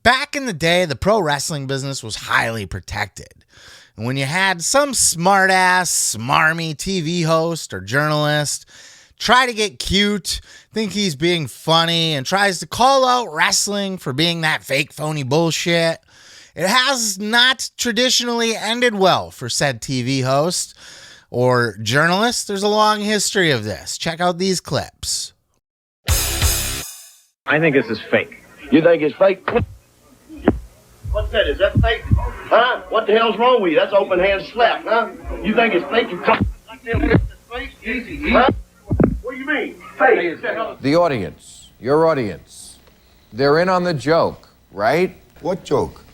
Back in the day, the pro wrestling business was highly protected. And when you had some smart-ass, smarmy TV host or journalist try to get cute, think he's being funny, and tries to call out wrestling for being that fake, phony bullshit, it has not traditionally ended well for said TV host or journalist. There's a long history of this. Check out these clips. I think this is fake. You think it's fake? What's that? Is that fake? Huh? What the hell's wrong with you? That's open hand slap, huh? You think it's fake? You come like that in the face? Easy. Huh? What do you mean? Fake. The audience, your audience, they're in on the joke, right? What joke?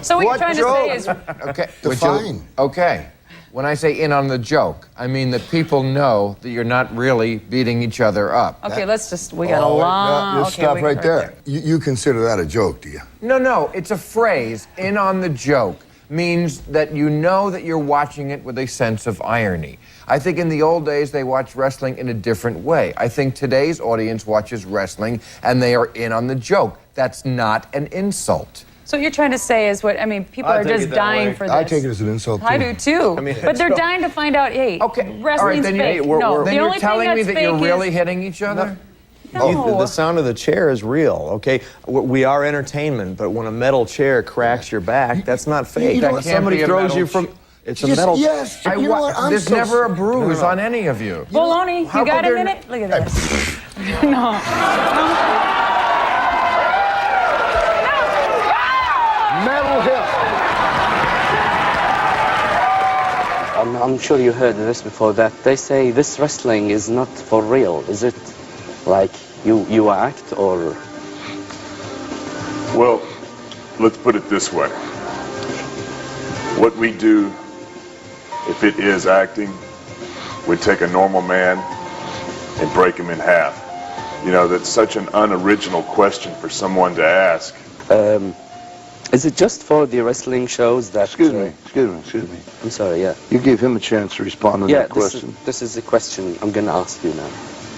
So what you're trying to say is... Okay. Define. Okay. When I say in on the joke, I mean that people know that you're not really beating each other up. Okay, we got a long... Just stop right there. You consider that a joke, do you? No, it's a phrase, in on the joke, means that you know that you're watching it with a sense of irony. I think in the old days, they watched wrestling in a different way. I think today's audience watches wrestling and they are in on the joke. That's not an insult. So what you're trying to say is people are just dying for this. I take it as an insult, too. I do, too. But they're dying to find out, hey, wrestling's fake. Then you're telling me that you're really hitting each other? No. The sound of the chair is real, okay? We are entertainment, but when a metal chair cracks your back, that's not fake. You know what? Somebody throws you from... It's a metal... Yes, you know what? There's never a bruise on any of you. Bologna, you got a minute? Look at this. No. Metal hip. I'm sure you heard this before, that they say this wrestling is not for real. Is it like you act, or? Well, let's put it this way. What we do, if it is acting, we take a normal man and break him in half. You know, that's such an unoriginal question for someone to ask. Is it just for the wrestling shows that... Excuse me. I'm sorry, yeah. You gave him a chance to respond to that question. This is the question I'm going to ask you now.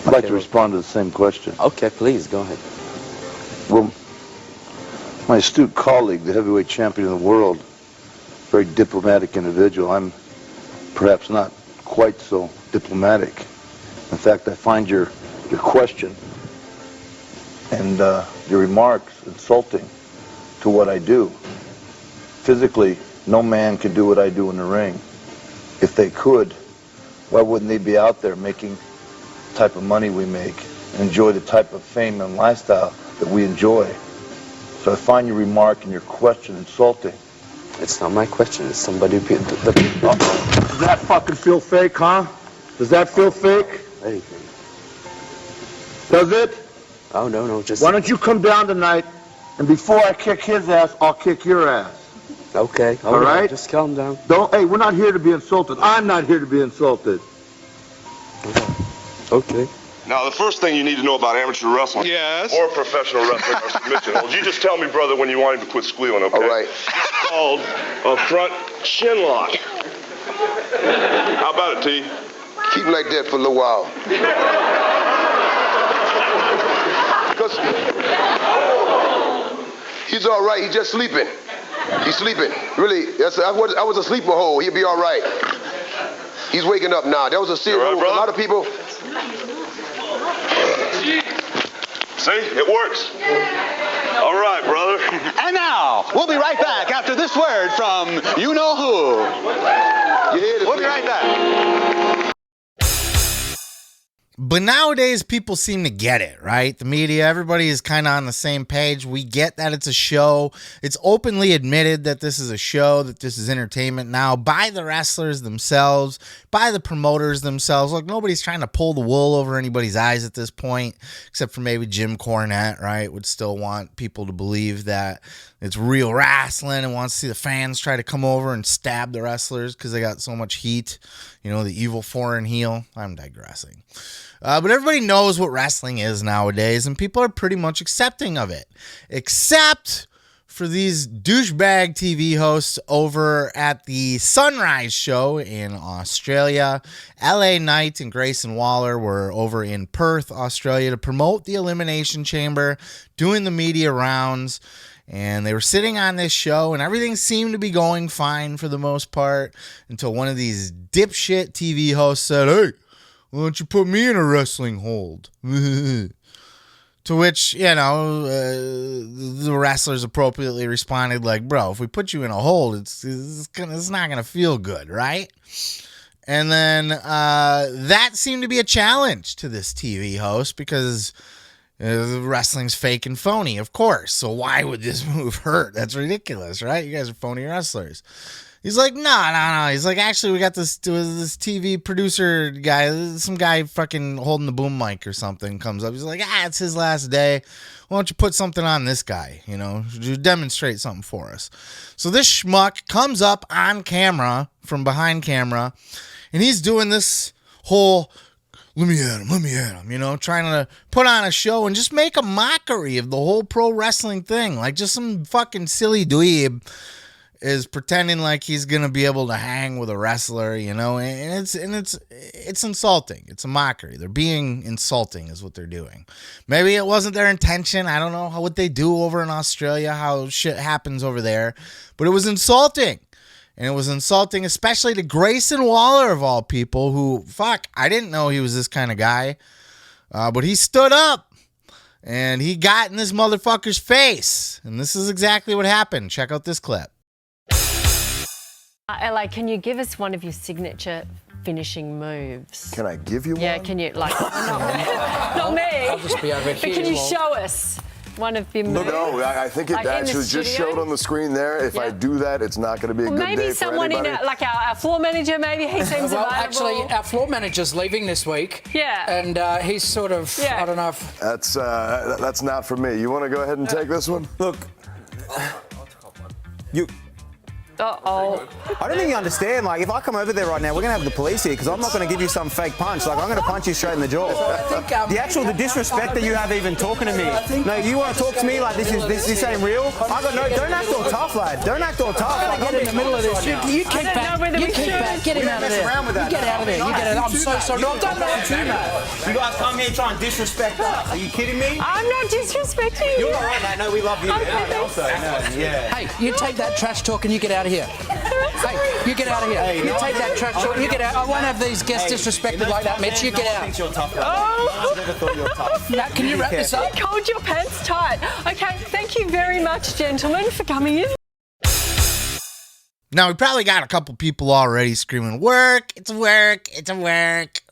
I'd like to respond to the same question. Okay, please, go ahead. Well, my astute colleague, the heavyweight champion of the world, very diplomatic individual. I'm perhaps not quite so diplomatic. In fact, I find your question and your remarks insulting to what I do. Physically, no man can do what I do in the ring. If they could, why wouldn't they be out there making the type of money we make, enjoy the type of fame and lifestyle that we enjoy? So I find your remark and your question insulting. It's not my question, it's somebody... Does that fucking feel fake, huh? Does that feel fake? Hey. Does it? Oh, no, just... Why don't you come down tonight, and before I kick his ass, I'll kick your ass. Okay, all right? Just calm down. Hey, we're not here to be insulted. I'm not here to be insulted. Okay. Now, the first thing you need to know about amateur wrestling, or professional wrestling, or submission holds, you just tell me, brother, when you want him to quit squealing, okay? All right. It's called a front chin lock. How about it, T? Keep him like that for a little while. Because he's all right. He's just sleeping. He's sleeping. Really, I was a sleeper hole. He'll be all right. He's waking up now. That was a serious move. A lot of people... See? It works. All right, brother. And now, we'll be right back after this word from you-know-who. We'll be right back. But nowadays, people seem to get it, right? The media, everybody is kind of on the same page. We get that it's a show. It's openly admitted that this is a show, that this is entertainment now by the wrestlers themselves, by the promoters themselves. Look, nobody's trying to pull the wool over anybody's eyes at this point, except for maybe Jim Cornette, right? Would still want people to believe that it's real wrestling and wants to see the fans try to come over and stab the wrestlers because they got so much heat. You know, the evil foreign heel. I'm digressing. But everybody knows what wrestling is nowadays, and people are pretty much accepting of it. Except for these douchebag TV hosts over at the Sunrise show in Australia. LA Knight and Grayson Waller were over in Perth, Australia to promote the Elimination Chamber, doing the media rounds. And they were sitting on this show, and everything seemed to be going fine for the most part until one of these dipshit TV hosts said, "Hey, why don't you put me in a wrestling hold?" To which, the wrestlers appropriately responded like, "Bro, if we put you in a hold, it's not going to feel good, right?" And then that seemed to be a challenge to this TV host because wrestling's fake and phony, of course. So why would this move hurt? That's ridiculous, right? You guys are phony wrestlers. He's like, no. He's like, actually, we got this TV producer guy, some guy fucking holding the boom mic or something comes up. He's like, it's his last day. Why don't you put something on this guy? Demonstrate something for us. So this schmuck comes up on camera from behind camera, and he's doing this whole, let me at him, trying to put on a show and just make a mockery of the whole pro wrestling thing. Like just some fucking silly dweeb is pretending like he's gonna be able to hang with a wrestler, and it's insulting. It's a mockery. They're being insulting is what they're doing. Maybe it wasn't their intention. I don't know what they do over in Australia, how shit happens over there, but it was insulting. And it was insulting, especially to Grayson Waller of all people, who, I didn't know he was this kind of guy, but he stood up and he got in this motherfucker's face, and this is exactly what happened. Check out this clip. LA, can you give us one of your signature finishing moves? Can I give you one? Yeah, can you, not me. I'll just be over here. But can you show us one of your moves? No, I think it actually just showed on the screen there. If I do that, it's not going to be a good day maybe for someone anybody. our floor manager, maybe he seems well, available. actually, our floor manager's leaving this week. Yeah. And he's sort of, I don't know if... That's not for me. You want to go ahead and take this one? Look, you... Uh-oh. I don't think you understand. Like, if I come over there right now, we're going to have the police here because I'm not going to give you some fake punch. Like, I'm going to punch you straight in the jaw. The disrespect that you have even talking to me. No, you want to talk to me like this ain't real? Don't act all tough, lad. Don't act all tough. Like, get in the middle of this. You kick back. Get him out of there. You get out of there. I'm so sorry. No, don't know too much. You guys come here and try and disrespect us. Are you kidding me? I'm not disrespecting you. You're all right, mate. No, we love you. Hey, you take that trash talk and you get out of here. Hey, you get out of here. Hey, you take that trash talk. You get out. I won't have these guests disrespected like that, Mitch. You get out. I think you're tough. Oh. I never thought you were tough. Now, can you wrap this up? You hold your pants tight. Okay, thank you very much, gentlemen, for coming in. Now, we probably got a couple people already screaming, work, it's work, it's a work.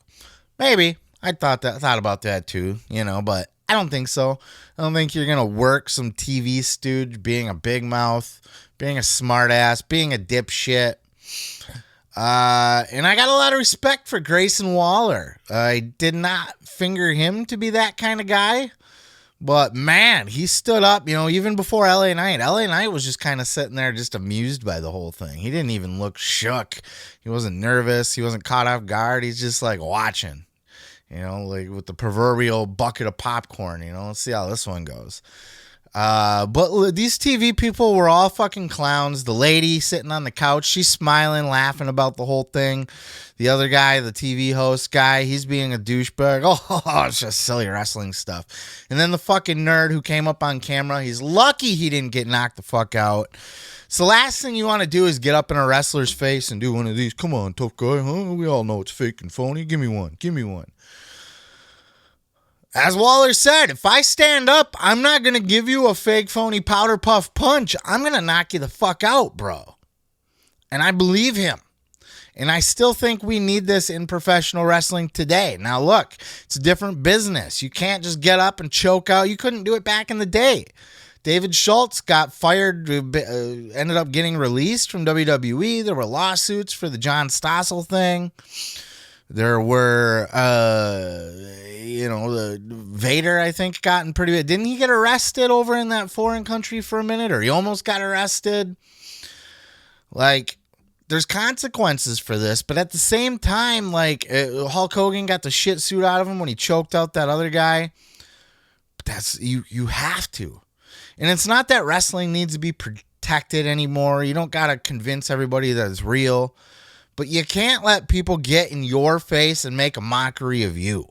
Maybe. I thought about that too, but I don't think so. I don't think you're going to work some TV stooge being a big mouth, being a smart ass, being a dipshit. And I got a lot of respect for Grayson Waller. I did not finger him to be that kind of guy. But, man, he stood up, even before LA Knight. LA Knight was just kind of sitting there just amused by the whole thing. He didn't even look shook. He wasn't nervous. He wasn't caught off guard. He's just, watching. Like with the proverbial bucket of popcorn, let's see how this one goes. But these TV people were all fucking clowns. The lady sitting on the couch, she's smiling, laughing about the whole thing. The other guy, the TV host guy, he's being a douchebag. Oh, it's just silly wrestling stuff. And then the fucking nerd who came up on camera, he's lucky he didn't get knocked the fuck out. So the last thing you want to do is get up in a wrestler's face and do one of these. Come on, tough guy, huh? We all know it's fake and phony. Give me one. As Waller said, if I stand up, I'm not going to give you a fake, phony powder puff punch. I'm going to knock you the fuck out, bro. And I believe him. And I still think we need this in professional wrestling today. Now, look, it's a different business. You can't just get up and choke out. You couldn't do it back in the day. David Schultz got fired, ended up getting released from WWE. There were lawsuits for the John Stossel thing. There were, the Vader, I think, gotten pretty bad. Didn't he get arrested over in that foreign country for a minute? Or he almost got arrested? There's consequences for this. But at the same time, Hulk Hogan got the shit suit out of him when he choked out that other guy. But you have to. And it's not that wrestling needs to be protected anymore. You don't got to convince everybody that it's real. But you can't let people get in your face and make a mockery of you.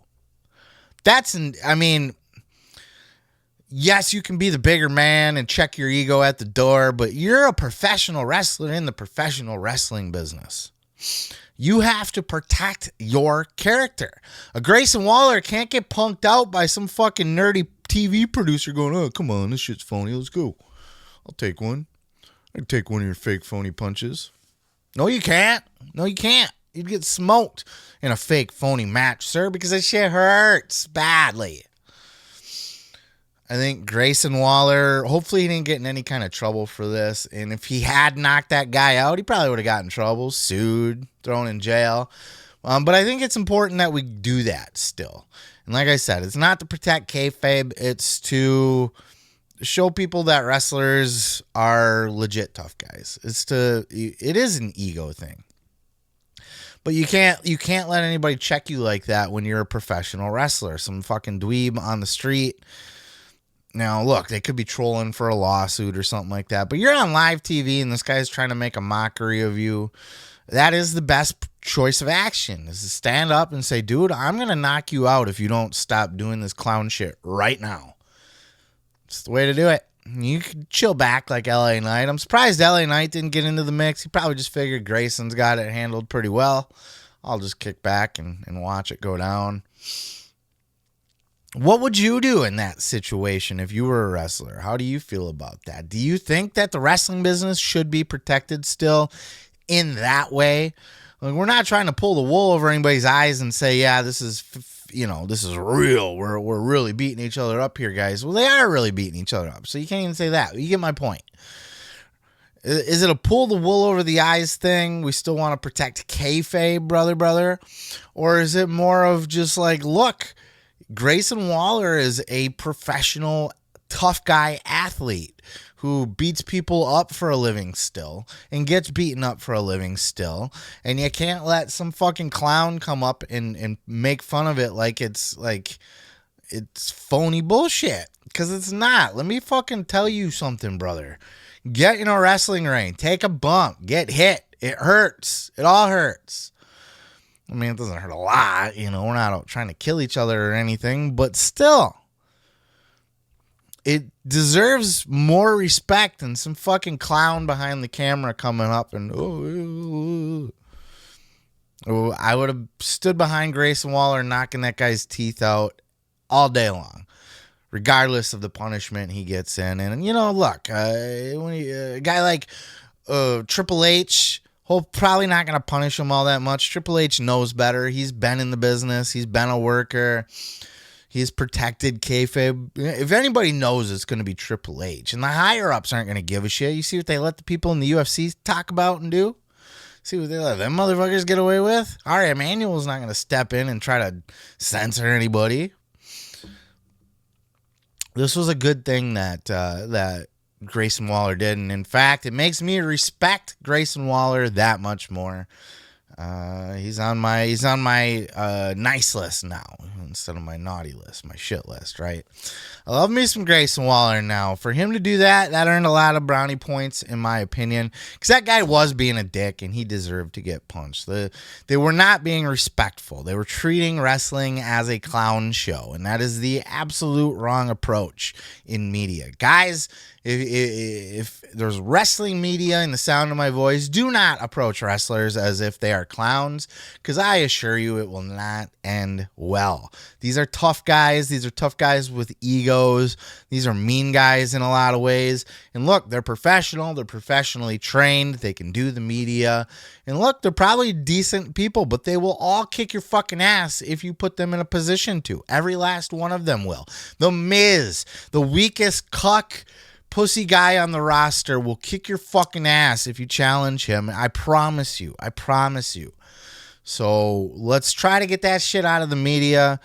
Yes, you can be the bigger man and check your ego at the door, but you're a professional wrestler in the professional wrestling business. You have to protect your character. A Grayson Waller can't get punked out by some fucking nerdy TV producer going, oh, come on, this shit's phony. Let's go. I'll take one. I can take one of your fake phony punches. No, you can't. No, you can't. You'd get smoked in a fake phony match, sir, because that shit hurts badly. I think Grayson Waller, hopefully he didn't get in any kind of trouble for this. And if he had knocked that guy out, he probably would have gotten in trouble, sued, thrown in jail. But I think it's important that we do that still. And like I said, it's not to protect kayfabe. It's to show people that wrestlers are legit tough guys. It is an ego thing. But you can't let anybody check you like that when you're a professional wrestler. Some fucking dweeb on the street. Now, look, they could be trolling for a lawsuit or something like that, but you're on live TV and this guy's trying to make a mockery of you. That is the best choice of action, is to stand up and say, dude, I'm going to knock you out if you don't stop doing this clown shit right now. It's the way to do it. You can chill back like LA Knight. I'm surprised LA Knight didn't get into the mix. He probably just figured Grayson's got it handled pretty well. I'll just kick back and watch it go down. What would you do in that situation if you were a wrestler? How do you feel about that? Do you think that the wrestling business should be protected still in that way? Like, we're not trying to pull the wool over anybody's eyes and say, yeah, this is real. We're really beating each other up here, guys. Well, they are really beating each other up, so you can't even say that. You get my point. Is it a pull the wool over the eyes thing? We still want to protect kayfabe, brother? Or is it more of just like, look, Grayson Waller is a professional, tough guy athlete who beats people up for a living still and gets beaten up for a living still. And you can't let some fucking clown come up and make fun of it like it's phony bullshit. Because it's not. Let me fucking tell you something, brother. Get in a wrestling ring. Take a bump. Get hit. It hurts. It all hurts. I mean, it doesn't hurt a lot, we're not out trying to kill each other or anything, but still, it deserves more respect than some fucking clown behind the camera coming up and, I would have stood behind Grayson Waller knocking that guy's teeth out all day long, regardless of the punishment he gets in. And, look, when a guy like Triple H, probably not going to punish him all that much. Triple H knows better. He's been in the business. He's been a worker. He's protected kayfabe. If anybody knows, it's going to be Triple H. And the higher-ups aren't going to give a shit. You see what they let the people in the UFC talk about and do? See what they let them motherfuckers get away with? Ari Emanuel's not going to step in and try to censor anybody. This was a good thing that Grayson Waller did, and in fact, it makes me respect Grayson Waller that much more. He's on my nice list now instead of my naughty list, my shit list, right? I love me some Grayson Waller now. For him to do that earned a lot of brownie points, in my opinion, because that guy was being a dick and he deserved to get punched. They were not being respectful. They were treating wrestling as a clown show, and that is the absolute wrong approach in media. Guys, if there's wrestling media in the sound of my voice, do not approach wrestlers as if they are clowns, because I assure you it will not end well. These are tough guys. These are tough guys with egos. These are mean guys in a lot of ways. And look, they're professional. They're professionally trained. They can do the media. And look, they're probably decent people, but they will all kick your fucking ass if you put them in a position to. Every last one of them will. The Miz, the weakest cuck pussy guy on the roster, will kick your fucking ass if you challenge him. I promise you. I promise you. So let's try to get that shit out of the media.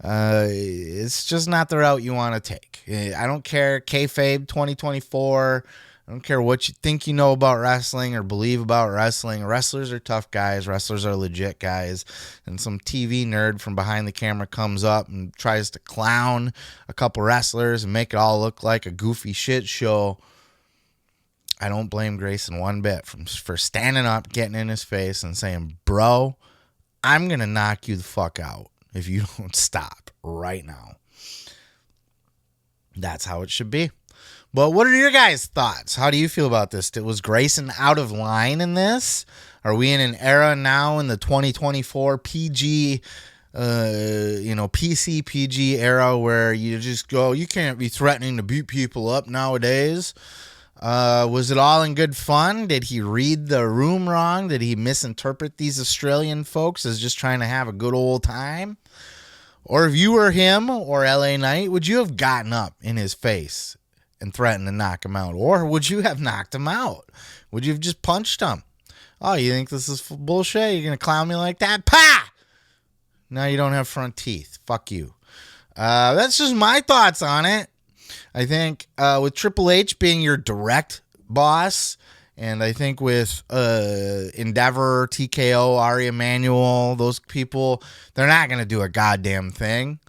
It's just not the route you want to take. I don't care. Kayfabe 2024. I don't care what you think you know about wrestling or believe about wrestling. Wrestlers are tough guys. Wrestlers are legit guys. And some TV nerd from behind the camera comes up and tries to clown a couple wrestlers and make it all look like a goofy shit show. I don't blame Grayson one bit for standing up, getting in his face, and saying, bro, I'm going to knock you the fuck out if you don't stop right now. That's how it should be. But what are your guys' thoughts? How do you feel about this? Was Grayson out of line in this? Are we in an era now in the 2024 PG, PC PG era where you just go, you can't be threatening to beat people up nowadays? Was it all in good fun? Did he read the room wrong? Did he misinterpret these Australian folks as just trying to have a good old time? Or if you were him or LA Knight, would you have gotten up in his face and threatened to knock him out? Or would you have knocked him out? Would you have just punched him? Oh, you think this is bullshit? You're going to clown me like that? Pah! Now you don't have front teeth. Fuck you. That's just my thoughts on it. I think with Triple H being your direct boss, and I think with Endeavor, TKO, Ari Emanuel, those people, they're not going to do a goddamn thing.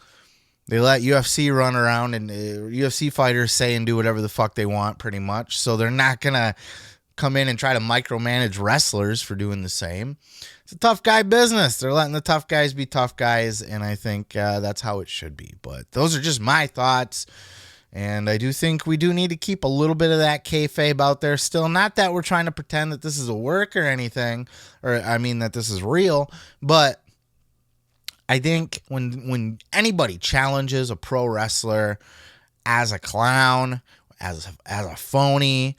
They let UFC run around and UFC fighters say and do whatever the fuck they want pretty much. So they're not going to come in and try to micromanage wrestlers for doing the same. It's a tough guy business. They're letting the tough guys be tough guys, and I think that's how it should be. But those are just my thoughts. And I do think we do need to keep a little bit of that kayfabe out there still. Not that we're trying to pretend that this is a work or anything, or I mean that this is real, but I think when anybody challenges a pro wrestler as a clown, as a phony,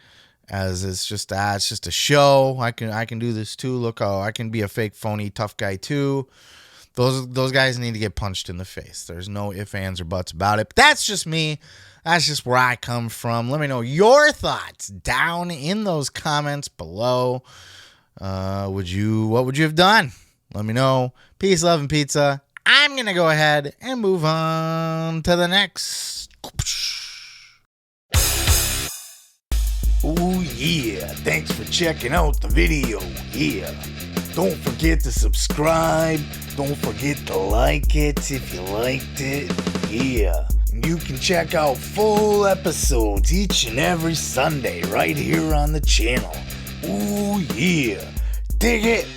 as it's just a show, I can do this too. Look, I can be a fake phony tough guy too. Those guys need to get punched in the face. There's no ifs, ands, or buts about it. But that's just me. That's just where I come from. Let me know your thoughts down in those comments below. What would you have done? Let me know. Peace, love, and pizza. I'm going to go ahead and move on to the next. Oh yeah, thanks for checking out the video. Yeah, don't forget to subscribe. Don't forget to like it if you liked it. Yeah, and you can check out full episodes each and every Sunday right here on the channel. Oh yeah, dig it.